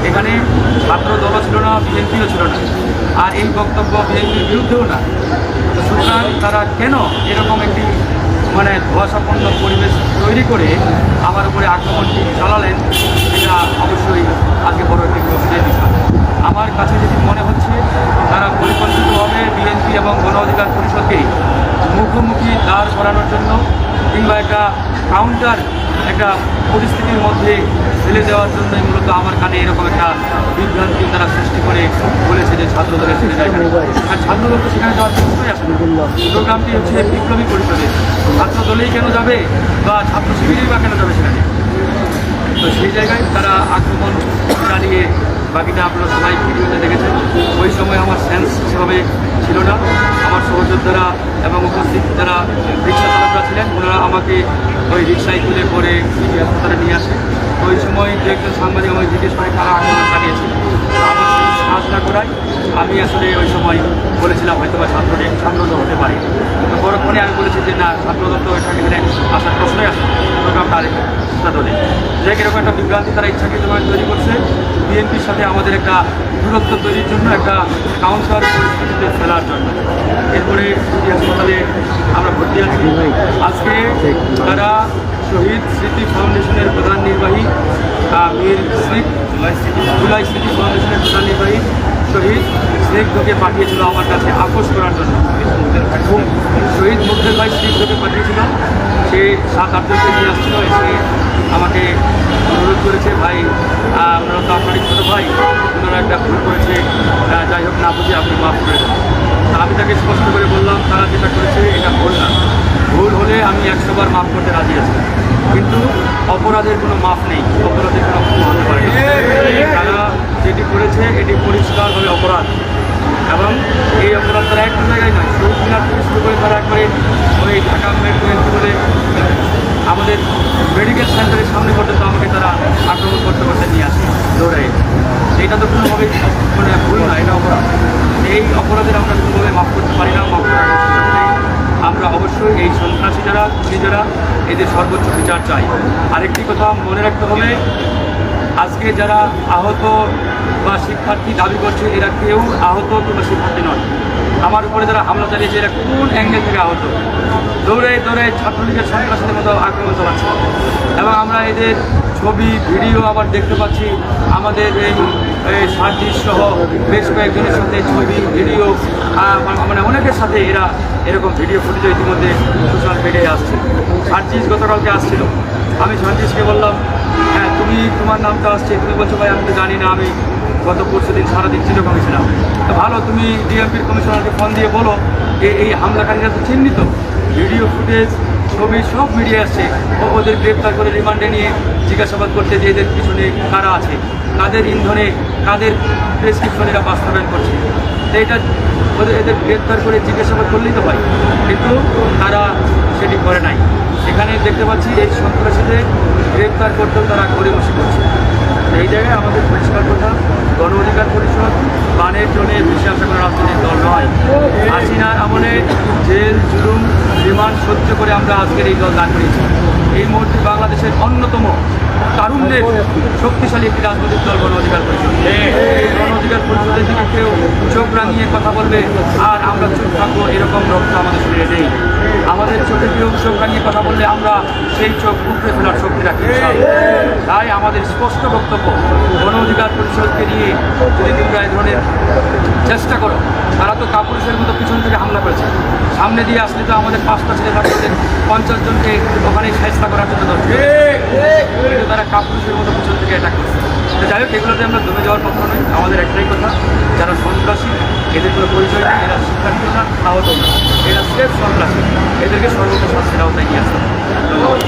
এখানে ছাত্র দলও ছিল না, বিএনপিও ছিল না, আর এই বক্তব্য বিএনপির বিরুদ্ধেও না। তো সুতরাং তারা কেন এরকম একটি মানে ধোঁয়াশাপন্ন পরিবেশ তৈরি করে আমার উপরে আক্রমণটি চালালেন, এটা অবশ্যই আজকে বড় একটি গভীর বিষয়। আমার কাছে যেটি মনে হচ্ছে, তারা পরিকল্পিতভাবে বিএনপি এবং গণ অধিকার পরিষদকে মুখোমুখি দাঁড় করানোর জন্য কিংবা একটা কাউন্টার একটা পরিস্থিতির মধ্যে ফেলে দেওয়ার জন্যই মূলত আমার কানে এরকম একটা বিভ্রান্তি তারা সৃষ্টি করে বলেছে যে ছাত্রদলের ছেলে যায়। আর ছাত্রদল তো সেখানে যাওয়ার প্রশ্নই আসে না। প্রোগ্রামটি হচ্ছে বিপ্লবী পরিষদের, ছাত্রদলেই কেন যাবে বা ছাত্র শিবিরেই বা কেন যাবে সেখানে? তো সেই জায়গায় তারা আক্রমণ চালিয়ে, বাকিটা আপনারা সবাই ভিডিওতে দেখেছেন। ওই সময় আমার সেন্স সেভাবে ছিল না। আমার সহযোদ্ধারা এবং উপস্থিত যারা রিক্সা চালকরা ছিলেন, ওনারা আমাকে ওই রিক্সায় তুলে করে সিটি হাসপাতালে নিয়ে আসে। তো ওই সময় দু একজন সাংবাদিক আমাকে জিজ্ঞেস করে কারা আক্রমণ চালিয়েছে। আমার সাহস না করায় আমি আসলে ওই সময় বলেছিলাম হয়তো বা ছাত্রদল হতে পারে। তো পরক্ষণে আমি বলেছি যে না, ছাত্রদল তো এখানে আসার প্রশ্নই আসে, প্রোগ্রামটা আরেকটা দলে। যাই এরকম একটা বিভ্রান্তি তারা ইচ্ছাকৃতভাবে তৈরি করছে বিএনপির সাথে আমাদের একটা দূরত্ব তৈরির জন্য, একটা কাউন্টার পরিস্থিতিতে ফেলার জন্য। এরপরে সিটি হাসপাতালে আমরা ভর্তি আছি। আজকে তারা শহীদ স্মৃতি ফাউন্ডেশনের প্রধান নির্বাহী মীর জুলাই স্মৃতি ফাউন্ডেশনের প্রধান নির্বাহী শহীদ স্নিগ্ধকে পাঠিয়েছিল আমার কাছে আপোষ করার জন্য। শহীদ মুগ্ধের ভাই স্নিগ্ধকে পাঠিয়েছিল, সে 7-8 জনকে নিয়ে আসছিল। এসে আমাকে অনুরোধ করেছে, ভাই ওনারা তো আপনারই ছোটো ভাই, ওনারা একটা ভুল করেছে, যাই হোক না বুঝে আপনি মাফ করে দেন। আমি তাকে স্পষ্ট করে বললাম, তারা যেটা করেছে এটা ভুল না, ভুল হলে আমি 100 বার মাফ করতে রাজি আছি, কিন্তু অপরাধের কোনো মাফ নেই, অপরাধের কোনো ক্ষমা হতে পারে না। তারা যেটি করেছে এটি পরিষ্কারভাবে অপরাধ, এবং এই অপরাধ তারা একটা জায়গায় নয়, শহীদ মিনার থেকে শুরু করে তারা একবারে ওই ঢাকা মেট্রো বলে আমাদের মেডিকেল সেন্টারের সামনে পর্যন্ত আমাকে তারা আক্রমণ করতে করতে নিয়ে আসে দৌড়াই। এটা তো কোনোভাবেই মানে ভুল না, এটা অপরাধ। এই অপরাধের আমরা কোনোভাবে মাফ করতে পারি না, মাফ করার সুযোগ নেই। আমরা অবশ্যই এই সন্ত্রাসী যারা, খুনি যারা, এদের সর্বোচ্চ বিচার চাই। আরেকটি কথা মনে রাখতে হবে, আজকে যারা আহত বা শিক্ষার্থী দাবি করছে, এরা কেউ আহত কিংবা শিক্ষার্থী নয়। আমার উপরে যারা হামলা চালিয়েছে এরা কোন অ্যাঙ্গেল থেকে আহত, দৌড়ে দৌড়ে ছাত্রলীগের সন্ত্রাসীদের মতো আক্রমণ চালাচ্ছে। এবং আমরা এদের ছবি ভিডিও আবার দেখতে পাচ্ছি, আমাদের এই সার্জিস সহ বেশ কয়েকজনের সাথে ছবি ভিডিও, মানে অনেকের সাথে এরা এরকম ভিডিও ফুটেজ ইতিমধ্যে সোশ্যাল মিডিয়ায় আসছে। সার্জিস গতকালকে আসছিল, আমি সার্জিসকে বললাম, হ্যাঁ তুমি তোমার নামটা আসছে, তুমি বলছো ভাই আমি তো জানি না, আমি গত পরশু দিন সারাদিন চিরকমে ছিলাম। তো ভালো, তুমি ডিএমপির কমিশনারকে ফোন দিয়ে বলো এই হামলাকারীরা তো চিহ্নিত, ভিডিও ফুটেজ ছবি সব মিডিয়া আসছে, ওদের গ্রেপ্তার করে রিমান্ডে নিয়ে জিজ্ঞাসাবাদ করতে যে এদের পিছনে কারা আছে, কাদের ইন্ধনে, কাদের প্রেসক্রিপশন এরা বাস্তবায়ন করছে। তো এটা এদের গ্রেপ্তার করে জিজ্ঞাসাবাদ করলেই তো হয়, কিন্তু তারা সেটি করে নাই। এখানে দেখতে পাচ্ছি এই সন্ত্রাসীদের গ্রেপ্তার করতেও তারা গড়িমসি করছে। এই জায়গায় আমাদের পরিষ্কার কথা, গণ অধিকার পরিষদ বানের জন্যে বেশি আশা করা রাজনৈতিক দল নয়। হাসিনার আমলে জেল জুলুম রিমান্ড সহ্য করে আমরা আজকের এই দল দান করেছি। এই মুহূর্তে বাংলাদেশের অন্যতম তারুণ্যের শক্তিশালী একটি রাজনৈতিক দল গণ অধিকার পরিষদ। এই গণ অধিকার পরিষদের দিকে কেউ চোখ রাঙিয়ে কথা বলবে আর আমরা চোখ থাকবো, এরকম রক্ত আমাদের শরীরে নেই। আমাদের চোখে কেউ চোখ রাঙিয়ে কথা বললে আমরা সেই চোখ উপড়ে ফেলার শক্তি রাখি। তাই আমাদের স্পষ্ট বক্তব্য, গণ অধিকার পরিষদকে নিয়ে যদি তোমরা এই ধরনের চেষ্টা করো, তারা তো কাপুরুষের মতো পিছন থেকে হামলা করেছে, সামনে দিয়ে আসলে তো আমাদের 5টা ছেলে ছাত্রদের 50 জনকে ওখানে চেষ্টা করার জন্য দরকার, কিন্তু তারা কাপুরুষের মতো পিছন থেকে অ্যাটাক করছে। তো যাই হোক, এগুলোতে আমরা দমে যাওয়ার কথা নয়। আমাদের একটাই কথা, যারা সন্ত্রাসী এদের কোনো পরিচয় নেই, এরা শিক্ষার্থী না, আহত না, এরা স্রেফ সন্ত্রাসী, এদেরকে সর্বোচ্চ শাস্তির আওতায় নিয়ে আসতে হবে। ধন্যবাদ।